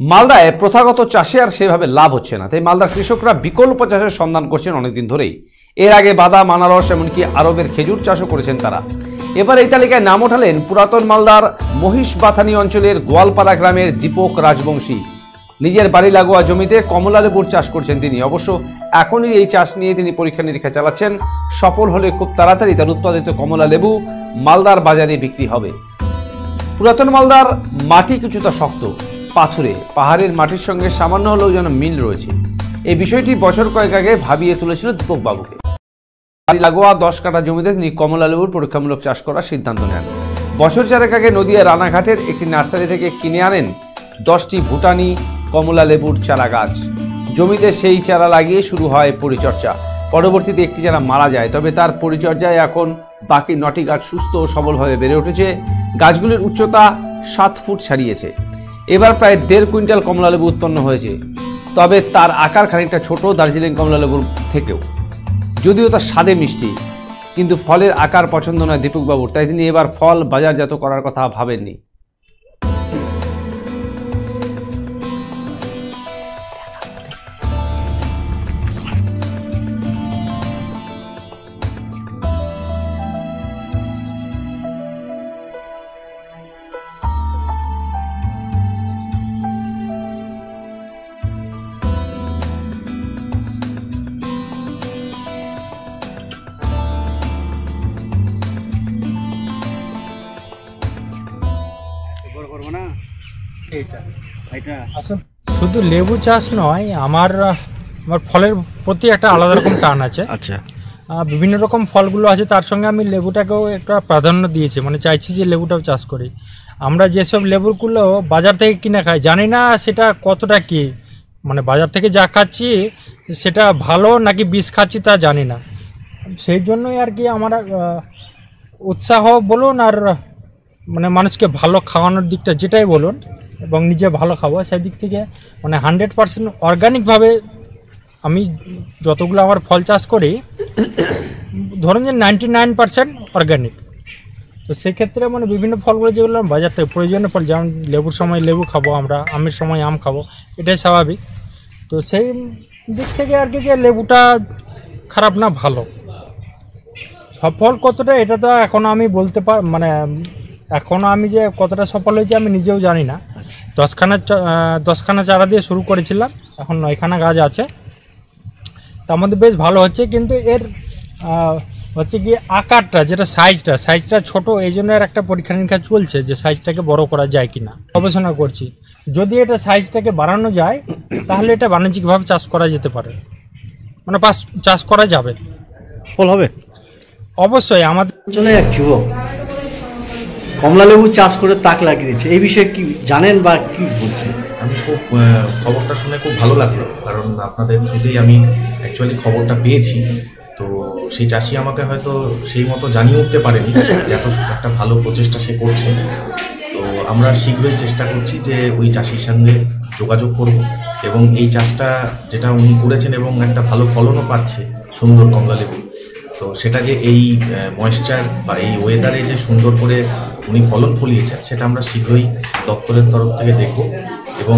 মালদায় প্রথাগত চাষে আর সেভাবে লাভ হচ্ছে না, তাই মালদার কৃষকরা বিকল্প চাষের সন্ধান করছেন অনেকদিন ধরেই। এর আগে বাদাম, আনারস, এমনকি আরবের খেজুর চাষও করেছেন তারা। এবার এই তালিকায় নাম ওঠালেন পুরাতন মালদার মহিষবাথানি অঞ্চলের গোয়ালপাড়া গ্রামের দীপক রাজবংশী। নিজের বাড়ি লাগোয়া জমিতে কমলা লেবুর চাষ করছেন তিনি। অবশ্য এখনই এই চাষ নিয়ে তিনি পরীক্ষা নিরীক্ষা চালাচ্ছেন। সফল হলে খুব তাড়াতাড়ি তার উৎপাদিত কমলা লেবু মালদার বাজারে বিক্রি হবে। পুরাতন মালদার মাটি কিছুটা শক্ত, পাথুরে, পাহাড়ের মাটির সঙ্গে সামান্য হলেও যেন মিল রয়েছে। এই বিষয়টি বছর কয়েক আগে ভাবিয়ে তুলেছিল দীপক বাবুকে। বাড়ি লাগোয়া 10 কাঠা জমিতে তিনি কমলা লেবুর পরীক্ষামূলক চাষ করার সিদ্ধান্ত নেন। বছর চারেক আগে নদিয়া রানাঘাটের একটি নার্সারি থেকে কিনে আনেন 10টি ভুটানি কমলা লেবুর চারা গাছ। জমিতে সেই চারা লাগিয়ে শুরু হয় পরিচর্যা। পরবর্তীতে একটি চারা মারা যায়, তবে তার পরিচর্যায় এখন বাকি 9টি গাছ সুস্থ ও সবলভাবে বেড়ে উঠেছে। গাছগুলির উচ্চতা 7 ফুট ছাড়িয়েছে। এবার প্রায় 1.5 কুইন্টাল কমলা লেবু উৎপন্ন হয়েছে, তবে তার আকার খানিকটা ছোট দার্জিলিং কমলা লেবুর থেকেও। যদিও তার স্বাদে মিষ্টি, কিন্তু ফলের আকার পছন্দ নয় দীপকবাবুর, তাই তিনি এবার ফল বাজারজাত করার কথা ভাবেননি। শুধু লেবু চাষ নয়, আমার ফলের প্রতি একটা আলাদা রকম টান আছে। আচ্ছা, বিভিন্ন রকম ফলগুলো আছে, তার সঙ্গে আমি লেবুটাকেও একটা প্রাধান্য দিয়েছি, মানে চাইছি যে লেবুটাও চাষ করি। আমরা যেসব লেবুগুলো বাজার থেকে কিনে খাই, জানি না সেটা কতটা কি, মানে বাজার থেকে যা খাচ্ছি সেটা ভালো নাকি বিষ খাচ্ছি তা জানি না। সেই জন্যই আর কি আমার উৎসাহ বলুন আর মানে মানুষকে ভালো খাওয়ানোর দিকটা যেটাই বলুন, এবং নিজে ভালো খাবো সেই দিক থেকে মানে 100% অর্গানিকভাবে আমি যতগুলো আমার ফল চাষ করি, ধরুন যে 99% অর্গানিক। তো সেক্ষেত্রে মানে বিভিন্ন ফলগুলো যেগুলো বাজার থেকে প্রয়োজনীয় ফল, যেমন লেবুর সময় লেবু খাবো আমরা, আমের সময় আম খাবো, এটাই স্বাভাবিক। তো সেই দিক থেকে আর কি যে লেবুটা খারাপ না ভালো, সফল কতটা এটা তো এখনও আমি বলতে মানে এখনও আমি যে কতটা সফল হয়েছে আমি নিজেও জানি না। 10খানা চারা দিয়ে শুরু করেছিলাম, এখন 9খানা গাছ আছে, তার মধ্যে বেশ ভালো হচ্ছে। কিন্তু এর হচ্ছে কি আকারটা, যেটা সাইজটা ছোট, এই জন্য এর একটা পরীক্ষা নিরীক্ষা চলছে যে সাইজটাকে বড় করা যায় কিনা, গবেষণা করছি। যদি এটা সাইজটাকে বাড়ানো যায় তাহলে এটা বাণিজ্যিকভাবে চাষ করা যেতে পারে, মানে চাষ করা যাবে, ফল হবে অবশ্যই। আমাদের অঞ্চলে এক যুবক কমলা লেবু চাষ করে তাক লাগিয়ে দিচ্ছে, এই বিষয়ে কি জানেন বা কি বলছেন? আমি খুব খবরটা শুনে খুব ভালো লাগলো, কারণ আপনাদের থ্রুতেই আমি অ্যাকচুয়ালি খবরটা পেয়েছি। তো সেই চাষি আমাকে হয়তো সেই মতো জানিয়ে উঠতে পারেনি যে এত একটা ভালো প্রচেষ্টা সে করছে। তো আমরা শীঘ্রই চেষ্টা করছি যে ওই চাষির সঙ্গে যোগাযোগ করব, এবং এই চাষটা যেটা উনি করেছেন এবং একটা ভালো ফলনও পাচ্ছে সুন্দর কমলা লেবু, তো সেটা যে এই ময়েশ্চার বা এই ওয়েদারে যে সুন্দর করে উনি ফলন ফলিয়েছেন, সেটা আমরা শীঘ্রই দপ্তরের তরফ থেকে দেখব। এবং